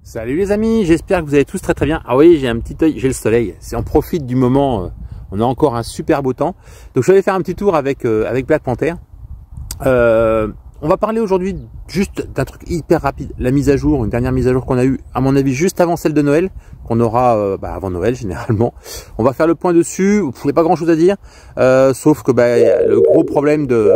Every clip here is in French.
Salut les amis, j'espère que vous allez tous très très bien. Ah oui, j'ai un petit œil, j'ai le soleil, on profite du moment, on a encore un super beau temps. Donc je vais faire un petit tour avec Black Panther. On va parler aujourd'hui juste d'un truc hyper rapide, la mise à jour, une dernière mise à jour qu'on a eue, à mon avis, juste avant celle de Noël, qu'on aura avant Noël généralement. On va faire le point dessus, vous n'avez pas grand chose à dire, sauf que le gros problème de...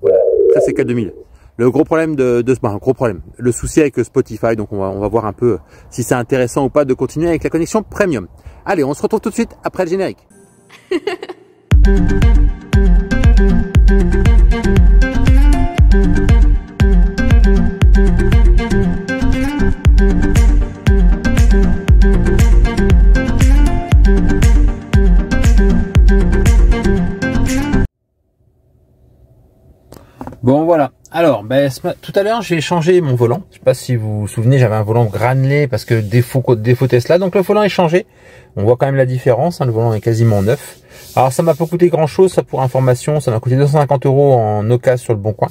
Voilà, ça c'est K2000. Le gros problème le souci avec Spotify, donc on va voir un peu si c'est intéressant ou pas de continuer avec la connexion premium. Allez, on se retrouve tout de suite après le générique. Bon voilà, alors tout à l'heure j'ai changé mon volant, je sais pas si vous vous souvenez, j'avais un volant granulé parce que défaut Tesla, donc le volant est changé, on voit quand même la différence, le volant est quasiment neuf. Alors ça m'a pas coûté grand chose, ça pour information, ça m'a coûté 250 € en occasion sur le Bon Coin,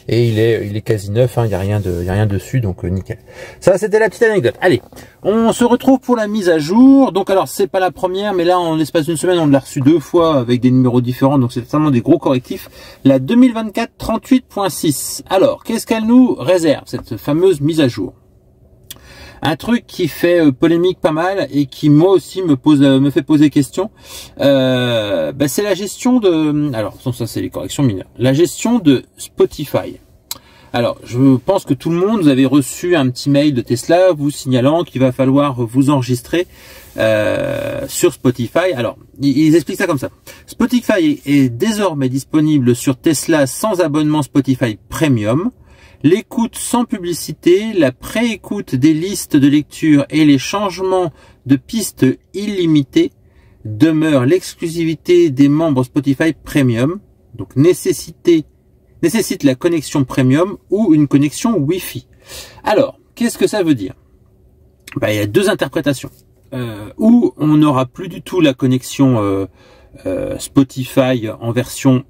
et il est quasi neuf, il n'y a rien dessus, donc nickel. Ça c'était la petite anecdote. Allez, on se retrouve pour la mise à jour. Donc alors c'est pas la première, mais là en l'espace d'une semaine on l'a reçu 2 fois avec des numéros différents, donc c'est certainement des gros correctifs. La 2024 38.6. Alors qu'est-ce qu'elle nous réserve, cette fameuse mise à jour? Un truc qui fait polémique pas mal et qui moi aussi me fait poser question, c'est la gestion de... Alors ça c'est les corrections mineures. La gestion de Spotify. Alors je pense que tout le monde, vous avez reçu un petit mail de Tesla vous signalant qu'il va falloir vous enregistrer sur Spotify. Alors ils expliquent ça comme ça. Spotify est désormais disponible sur Tesla sans abonnement Spotify Premium. L'écoute sans publicité, la pré-écoute des listes de lecture et les changements de pistes illimitées demeurent l'exclusivité des membres Spotify Premium. Donc nécessite la connexion Premium ou une connexion Wi-Fi. Alors, qu'est-ce que ça veut dire? Il y a deux interprétations. Où on n'aura plus du tout la connexion Spotify en version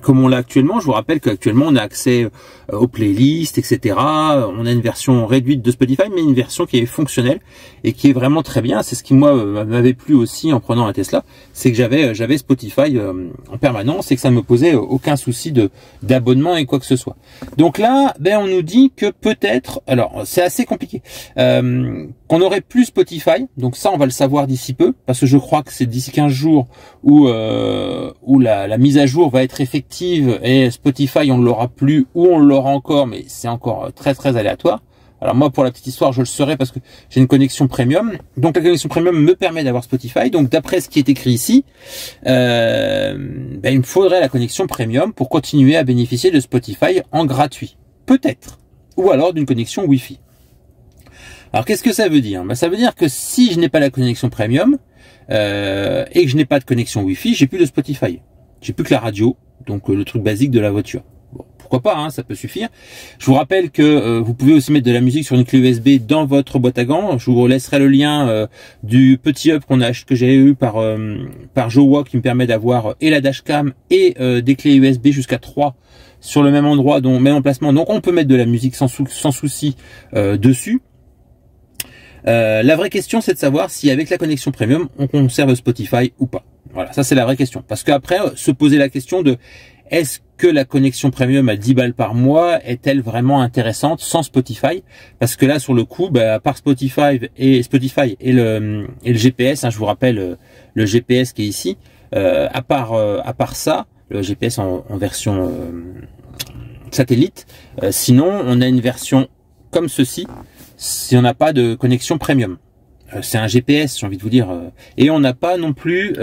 comme on l'a actuellement. Je vous rappelle qu'actuellement on a accès aux playlists, etc. On a une version réduite de Spotify, mais une version qui est fonctionnelle et qui est vraiment très bien. C'est ce qui moi m'avait plu aussi en prenant un Tesla, c'est que j'avais Spotify en permanence et que ça me posait aucun souci d'abonnement et quoi que ce soit. Donc là, on nous dit que peut-être, alors c'est assez compliqué, qu'on n'aurait plus Spotify. Donc ça, on va le savoir d'ici peu, parce que je crois que c'est d'ici 15 jours où la mise à jour va être effective et Spotify on ne l'aura plus ou on l'aura encore, mais c'est encore très très aléatoire. Alors moi, pour la petite histoire, je le saurai parce que j'ai une connexion premium. Donc la connexion premium me permet d'avoir Spotify. Donc d'après ce qui est écrit ici, il me faudrait la connexion premium pour continuer à bénéficier de Spotify en gratuit. Peut-être. Ou alors d'une connexion Wi-Fi. Alors qu'est-ce que ça veut dire? Ça veut dire que si je n'ai pas la connexion premium et que je n'ai pas de connexion Wi-Fi, j'ai plus de Spotify. J'ai plus que la radio, donc le truc basique de la voiture. Bon, pourquoi pas, ça peut suffire. Je vous rappelle que vous pouvez aussi mettre de la musique sur une clé USB dans votre boîte à gants. Je vous laisserai le lien du petit hub que j'ai eu par Jowa, qui me permet d'avoir et la dashcam et des clés USB jusqu'à 3 sur le même endroit, donc même emplacement. Donc on peut mettre de la musique sans souci dessus. La vraie question, c'est de savoir si avec la connexion premium on conserve Spotify ou pas. Voilà, ça c'est la vraie question. Parce qu'après, se poser la question de est-ce que la connexion premium à 10 balles par mois est-elle vraiment intéressante sans Spotify? Parce que là, sur le coup, à part Spotify et le GPS, je vous rappelle le GPS qui est ici, à part ça, le GPS en version satellite, sinon on a une version comme ceci, si on n'a pas de connexion premium. C'est un GPS, j'ai envie de vous dire, et on n'a pas non plus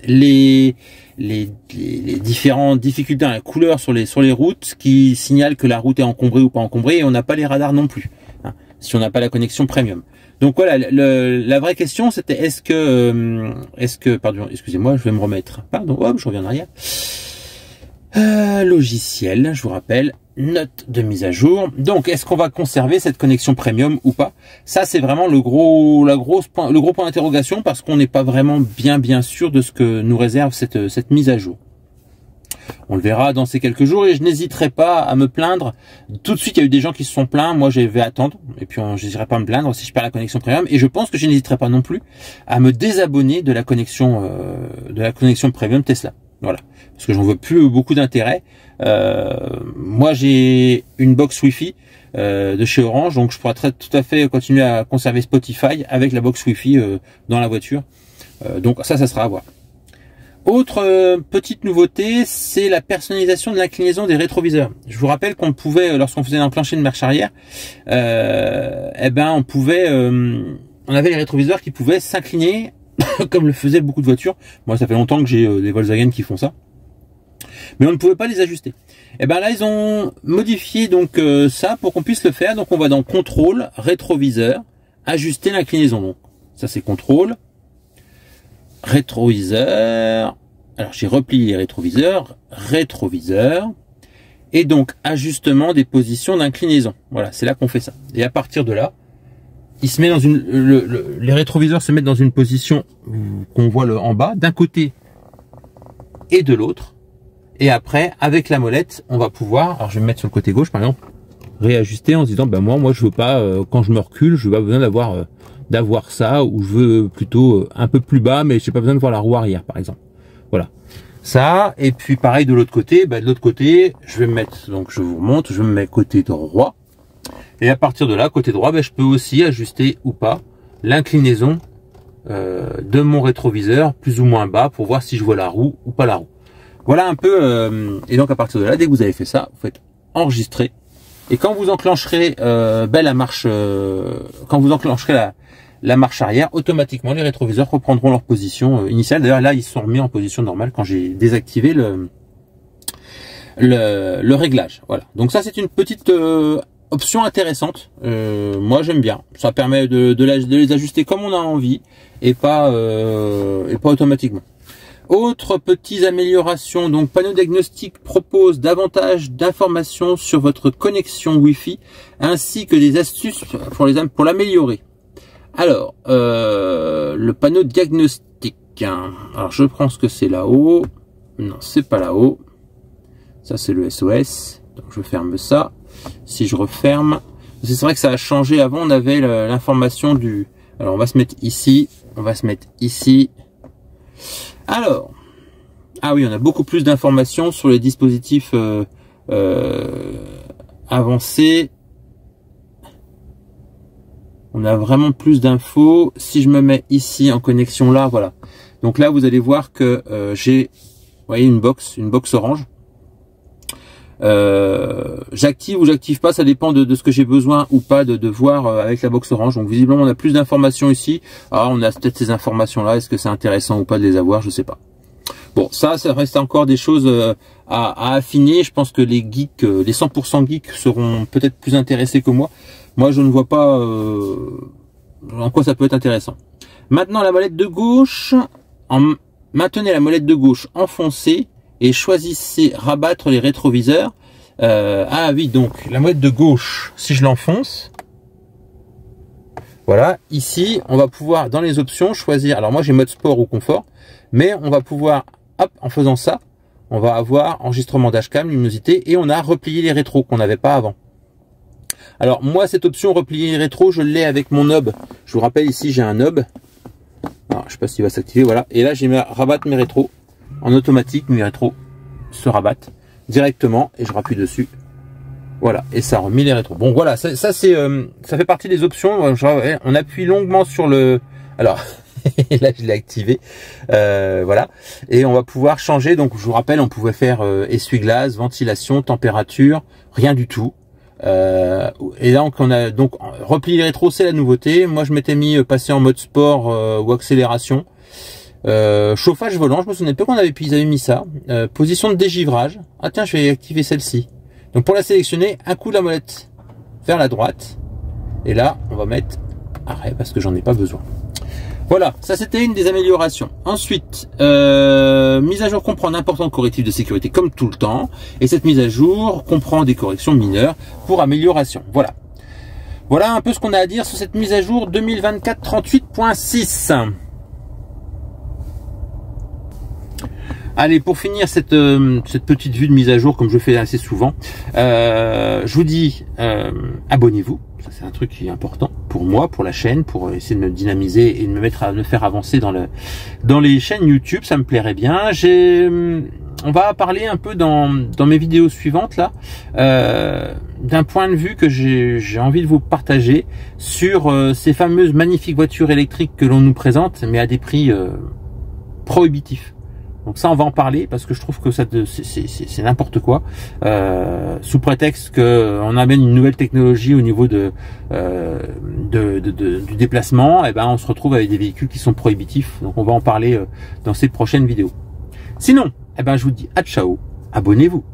les différentes difficultés à la couleur sur les routes qui signalent que la route est encombrée ou pas encombrée, et on n'a pas les radars non plus, si on n'a pas la connexion premium. Donc voilà, la vraie question c'était pardon, excusez-moi, je vais me remettre, pardon, hop, je reviens en arrière. Logiciel, je vous rappelle, note de mise à jour. Donc, est-ce qu'on va conserver cette connexion premium ou pas? Ça, c'est vraiment le gros point d'interrogation, parce qu'on n'est pas vraiment bien sûr de ce que nous réserve cette mise à jour. On le verra dans ces quelques jours et je n'hésiterai pas à me plaindre. Tout de suite, il y a eu des gens qui se sont plaints. Moi, je vais attendre et puis je n'hésiterai pas à me plaindre si je perds la connexion premium. Et je pense que je n'hésiterai pas non plus à me désabonner de la connexion premium Tesla. Voilà, parce que j'en vois plus beaucoup d'intérêt. Moi, j'ai une box Wi-Fi de chez Orange, donc je pourrais tout à fait continuer à conserver Spotify avec la box Wi-Fi dans la voiture. Donc ça sera à voir. Autre petite nouveauté, c'est la personnalisation de l'inclinaison des rétroviseurs. Je vous rappelle qu'on pouvait, lorsqu'on faisait l'enclencher de marche arrière, on avait les rétroviseurs qui pouvaient s'incliner comme le faisaient beaucoup de voitures. Moi, ça fait longtemps que j'ai des Volkswagen qui font ça, mais on ne pouvait pas les ajuster. Et ben là, ils ont modifié donc ça pour qu'on puisse le faire. Donc on va dans contrôle, rétroviseur, ajuster l'inclinaison. Donc ça c'est contrôle, rétroviseur. Alors j'ai replié les rétroviseurs, rétroviseur, et donc ajustement des positions d'inclinaison. Voilà, c'est là qu'on fait ça. Et à partir de là, il se met dans les rétroviseurs se mettent dans une position qu'on voit en bas, d'un côté et de l'autre. Et après, avec la molette, on va pouvoir, alors je vais me mettre sur le côté gauche par exemple, réajuster en se disant, ben moi je veux pas, quand je me recule, je n'ai pas besoin d'avoir ça, ou je veux plutôt un peu plus bas, mais je n'ai pas besoin de voir la roue arrière par exemple. Voilà. Ça, et puis pareil de l'autre côté, de l'autre côté, je vais me mettre, donc je vous remonte, je me mets côté droit. Et à partir de là, côté droit, je peux aussi ajuster ou pas l'inclinaison de mon rétroviseur, plus ou moins bas, pour voir si je vois la roue ou pas la roue. Voilà un peu, et donc à partir de là, dès que vous avez fait ça, vous faites enregistrer. Et quand vous enclencherez la marche, la marche arrière, automatiquement les rétroviseurs reprendront leur position initiale. D'ailleurs là, ils sont remis en position normale quand j'ai désactivé le réglage. Voilà. Donc ça, c'est une petite option intéressante. Moi, j'aime bien. Ça permet de les ajuster comme on a envie et pas automatiquement. Autre petite amélioration, donc Panneau Diagnostic propose davantage d'informations sur votre connexion Wi-Fi ainsi que des astuces pour l'améliorer. Alors, le panneau diagnostic, alors je prends ce que c'est là-haut, non c'est pas là-haut, ça c'est le SOS, donc je ferme ça. Si je referme, c'est vrai que ça a changé, avant on avait l'information du, alors on va se mettre ici, alors, ah oui, on a beaucoup plus d'informations sur les dispositifs avancés. On a vraiment plus d'infos. Si je me mets ici en connexion là, voilà. Donc là, vous allez voir que j'ai, vous voyez, une box orange. J'active ou j'active pas, ça dépend de ce que j'ai besoin ou pas de voir avec la box orange. Donc visiblement, on a plus d'informations ici. Alors, on a peut-être ces informations là. Est-ce que c'est intéressant ou pas de les avoir? Je sais pas. Bon, ça reste encore des choses à affiner. Je pense que les geeks, les 100% geeks seront peut-être plus intéressés que moi. Moi, je ne vois pas en quoi ça peut être intéressant. Maintenant, la molette de gauche, maintenez la molette de gauche enfoncée et choisissez rabattre les rétroviseurs. Ah oui, donc la molette de gauche, si je l'enfonce, voilà, ici, on va pouvoir, dans les options, choisir, alors moi j'ai mode sport ou confort, mais on va pouvoir, hop, en faisant ça, on va avoir enregistrement dashcam, luminosité, et on a replié les rétros qu'on n'avait pas avant. Alors moi, cette option replier les rétros, je l'ai avec mon hub. Je vous rappelle, ici j'ai un hub. Alors, je sais pas s'il va s'activer, voilà. Et là, j'ai mis rabattre mes rétros. En automatique, mes rétros se rabattent directement et je rappuie dessus. Voilà, et ça remet les rétros. Bon, voilà, ça c'est, ça fait partie des options. On appuie longuement sur le. Alors, là je l'ai activé. Voilà, et on va pouvoir changer. Donc, je vous rappelle, on pouvait faire essuie-glace, ventilation, température, rien du tout. Et là on a donc replier les rétros, c'est la nouveauté. Moi je m'étais mis passer en mode sport ou accélération. Chauffage volant, je me souviens pas qu'on avait, ils avaient mis ça. Position de dégivrage. Ah tiens, je vais activer celle-ci. Donc pour la sélectionner, un coup de la molette vers la droite. Et là, on va mettre arrêt parce que j'en ai pas besoin. Voilà, ça c'était une des améliorations. Ensuite, mise à jour comprend d'importants correctifs de sécurité comme tout le temps. Et cette mise à jour comprend des corrections mineures pour amélioration. Voilà. Voilà un peu ce qu'on a à dire sur cette mise à jour 2024 38.6. Allez, pour finir cette petite vue de mise à jour, comme je fais assez souvent, je vous dis, abonnez-vous. Ça, c'est un truc qui est important pour moi, pour la chaîne, pour essayer de me dynamiser et de me faire avancer dans les chaînes YouTube. Ça me plairait bien. On va parler un peu dans mes vidéos suivantes là, d'un point de vue que j'ai envie de vous partager sur ces fameuses magnifiques voitures électriques que l'on nous présente, mais à des prix prohibitifs. Donc ça, on va en parler parce que je trouve que c'est n'importe quoi. Sous prétexte qu'on amène une nouvelle technologie au niveau du déplacement, et ben on se retrouve avec des véhicules qui sont prohibitifs. Donc on va en parler dans ces prochaines vidéos. Sinon, eh ben je vous dis à ciao, abonnez-vous.